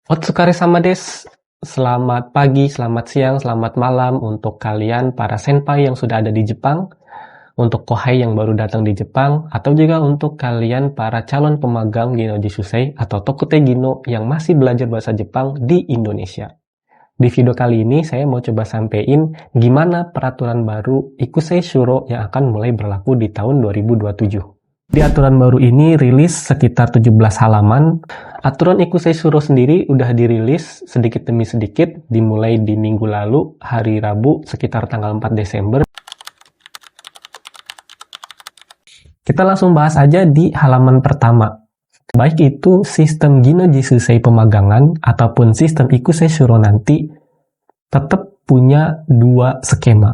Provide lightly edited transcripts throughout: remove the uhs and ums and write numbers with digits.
Otsukare sama des. Selamat pagi, selamat siang, selamat malam untuk kalian para senpai yang sudah ada di Jepang, untuk kohai yang baru datang di Jepang, atau juga untuk kalian para calon pemagang Gino Jisusei atau Tokute Gino yang masih belajar bahasa Jepang di Indonesia. Di video kali ini saya mau coba sampein gimana peraturan baru Ikusei Shuro yang akan mulai berlaku di tahun 2027. Di aturan baru ini rilis sekitar 17 halaman. Aturan Ikusei Shuro sendiri udah dirilis sedikit demi sedikit dimulai di minggu lalu, hari Rabu sekitar tanggal 4 Desember. Kita langsung bahas aja di halaman pertama. Baik itu sistem Gino Jisusei pemagangan ataupun sistem Ikusei Shuro nanti tetap punya dua skema.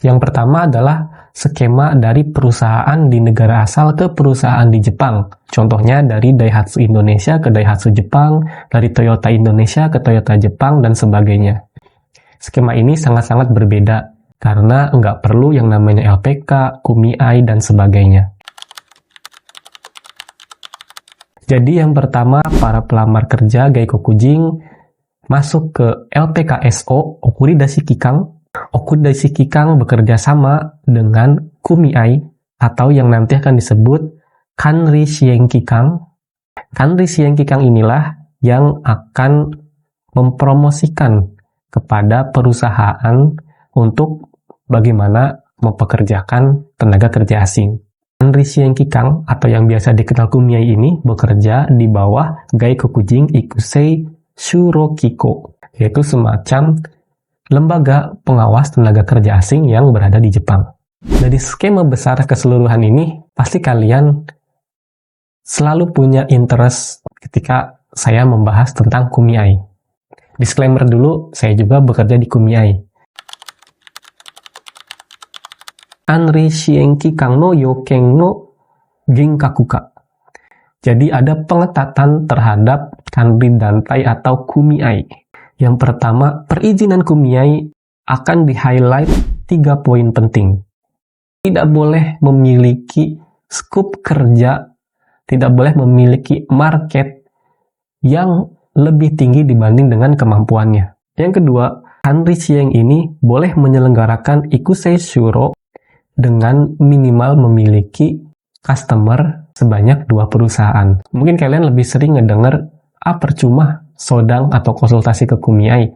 Yang pertama adalah skema dari perusahaan di negara asal ke perusahaan di Jepang. Contohnya dari Daihatsu Indonesia ke Daihatsu Jepang, dari Toyota Indonesia ke Toyota Jepang, dan sebagainya. Skema ini sangat-sangat berbeda, karena nggak perlu yang namanya LPK, KUMIAI, dan sebagainya. Jadi yang pertama, para pelamar kerja Gaikokujing masuk ke LPKSO, Okuridashi Kikang. Okuridashi Kikang bekerja sama dengan KUMIAI atau yang nanti akan disebut Kanri Shien Kikang. Kanri Shien Kikang inilah yang akan mempromosikan kepada perusahaan untuk bagaimana mempekerjakan tenaga kerja asing. Kanri Shien Kikang atau yang biasa dikenal KUMIAI ini bekerja di bawah Gaikokujing Ikusei Shuro Kiko, yaitu semacam lembaga pengawas tenaga kerja asing yang berada di Jepang. Dari skema besar keseluruhan ini, pasti kalian selalu punya interest ketika saya membahas tentang KUMIAI. Disclaimer dulu, saya juga bekerja di KUMIAI. Kanri Shien Kikang no Yoken no Genkakuka. Jadi ada pengetatan terhadap Kanri Dantai atau KUMIAI. Yang pertama, perizinan KUMIAI akan di-highlight 3 poin penting. Tidak boleh memiliki skup kerja, tidak boleh memiliki market yang lebih tinggi dibanding dengan kemampuannya. Yang kedua, Kanri Shien ini boleh menyelenggarakan Ikusei Shuro dengan minimal memiliki customer sebanyak 2 perusahaan. Mungkin kalian lebih sering ngedenger, percuma sodang atau konsultasi ke KUMIAI.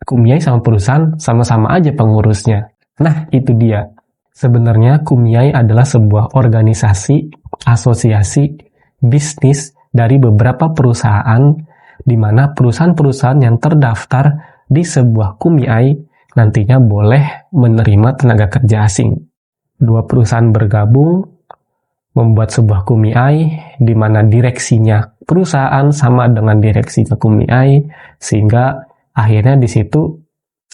KUMIAI sama perusahaan sama-sama aja pengurusnya. Nah, itu dia. Sebenarnya KUMIAI adalah sebuah organisasi, asosiasi, bisnis dari beberapa perusahaan, di mana perusahaan-perusahaan yang terdaftar di sebuah KUMIAI nantinya boleh menerima tenaga kerja asing. 2 perusahaan bergabung membuat sebuah KUMIAI di mana direksinya perusahaan sama dengan direksi ke KUMIAI, sehingga akhirnya di situ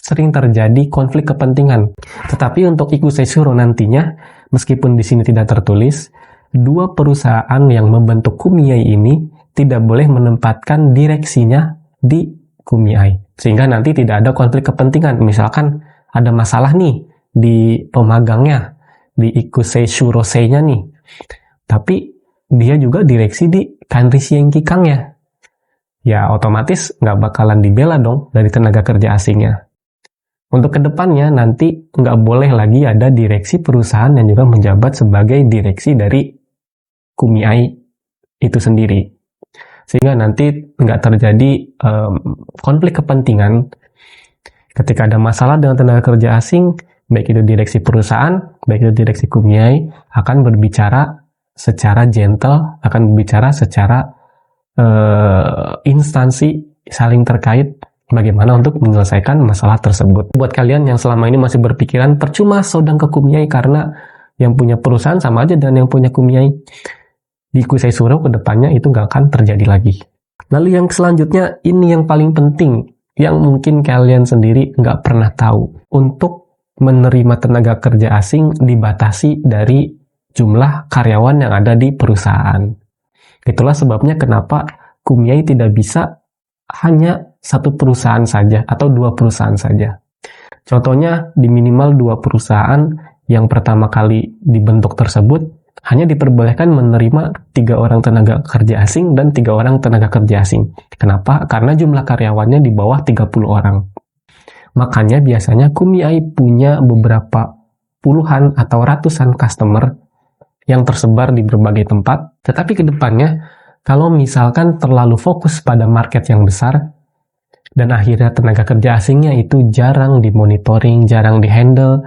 sering terjadi konflik kepentingan. Tetapi untuk Ikusei Shuro nantinya, meskipun di sini tidak tertulis, 2 perusahaan yang membentuk KUMIAI ini tidak boleh menempatkan direksinya di KUMIAI, sehingga nanti tidak ada konflik kepentingan. Misalkan ada masalah nih di pemagangnya, di Ikusei Shuro-sei-nya nih, tapi dia juga direksi di Kanri Shien Kikang-nya. Ya, otomatis nggak bakalan dibela dong dari tenaga kerja asingnya. Untuk kedepannya nanti nggak boleh lagi ada direksi perusahaan yang juga menjabat sebagai direksi dari KUMIAI itu sendiri. Sehingga nanti nggak terjadi konflik kepentingan ketika ada masalah dengan tenaga kerja asing, baik itu direksi perusahaan, baik itu direksi KUMIAI, akan berbicara secara gentle, akan berbicara secara instansi saling terkait bagaimana untuk menyelesaikan masalah tersebut. Buat kalian yang selama ini masih berpikiran percuma sodang ke KUMIAI karena yang punya perusahaan sama aja dengan yang punya KUMIAI, di Ikusei Shuro ke depannya itu nggak akan terjadi lagi. Lalu yang selanjutnya, ini yang paling penting, yang mungkin kalian sendiri nggak pernah tahu. Untuk menerima tenaga kerja asing dibatasi dari jumlah karyawan yang ada di perusahaan. Itulah sebabnya kenapa KUMIAI tidak bisa hanya 1 perusahaan saja atau 2 perusahaan saja. Contohnya di minimal 2 perusahaan yang pertama kali dibentuk tersebut hanya diperbolehkan menerima 3 orang tenaga kerja asing dan 3 orang tenaga kerja asing. Kenapa? Karena jumlah karyawannya di bawah 30 orang. Makanya biasanya Kumiai punya beberapa puluhan atau ratusan customer yang tersebar di berbagai tempat. Tetapi ke depannya, kalau misalkan terlalu fokus pada market yang besar, dan akhirnya tenaga kerja asingnya itu jarang dimonitoring, jarang dihandle,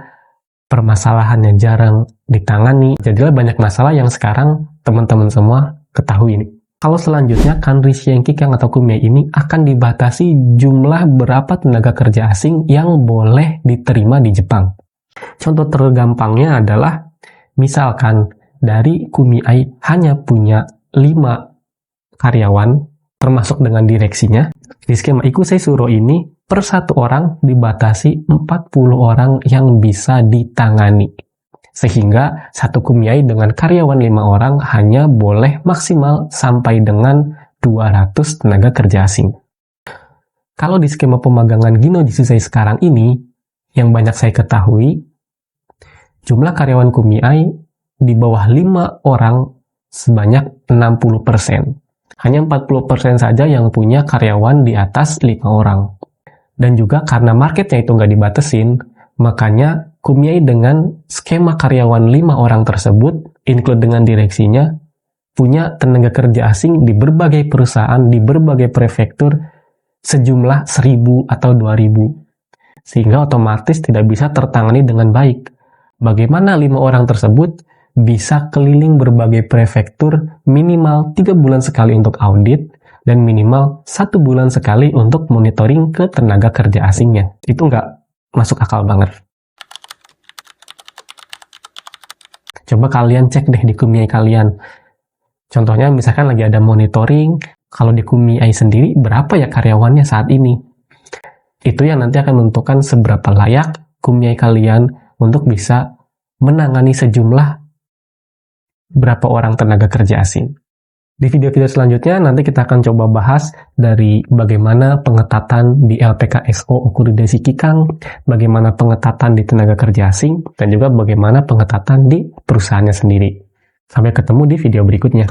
permasalahannya jarang ditangani, jadilah banyak masalah yang sekarang teman-teman semua ketahui ini. Kalau selanjutnya, Kanri Shienkikang atau Kumiai ini akan dibatasi jumlah berapa tenaga kerja asing yang boleh diterima di Jepang. Contoh tergampangnya adalah, misalkan dari Kumiai hanya punya 5 karyawan, termasuk dengan direksinya. Di skema Ikusei Suro ini, per 1 orang dibatasi 40 orang yang bisa ditangani. Sehingga satu Kumiai dengan karyawan 5 orang hanya boleh maksimal sampai dengan 200 tenaga kerja asing. Kalau di skema pemagangan Ginno Jisusei sekarang ini, yang banyak saya ketahui, jumlah karyawan Kumiai di bawah 5 orang sebanyak 60%. Hanya 40% saja yang punya karyawan di atas 5 orang. Dan juga karena marketnya itu nggak dibatasin, makanya Kumiai dengan skema karyawan 5 orang tersebut, include dengan direksinya, punya tenaga kerja asing di berbagai perusahaan, di berbagai prefektur, sejumlah 1.000 atau 2.000. Sehingga otomatis tidak bisa tertangani dengan baik. Bagaimana 5 orang tersebut bisa keliling berbagai prefektur minimal 3 bulan sekali untuk audit, dan minimal 1 bulan sekali untuk monitoring ke tenaga kerja asingnya. Itu nggak masuk akal banget. Coba kalian cek deh di Kumiai kalian. Contohnya misalkan lagi ada monitoring, kalau di Kumiai sendiri berapa ya karyawannya saat ini? Itu yang nanti akan menentukan seberapa layak Kumiai kalian untuk bisa menangani sejumlah berapa orang tenaga kerja asing. Di video-video selanjutnya nanti kita akan coba bahas dari bagaimana pengetatan di LPKSO Okuride Shikikang, bagaimana pengetatan di tenaga kerja asing, dan juga bagaimana pengetatan di perusahaannya sendiri. Sampai ketemu di video berikutnya.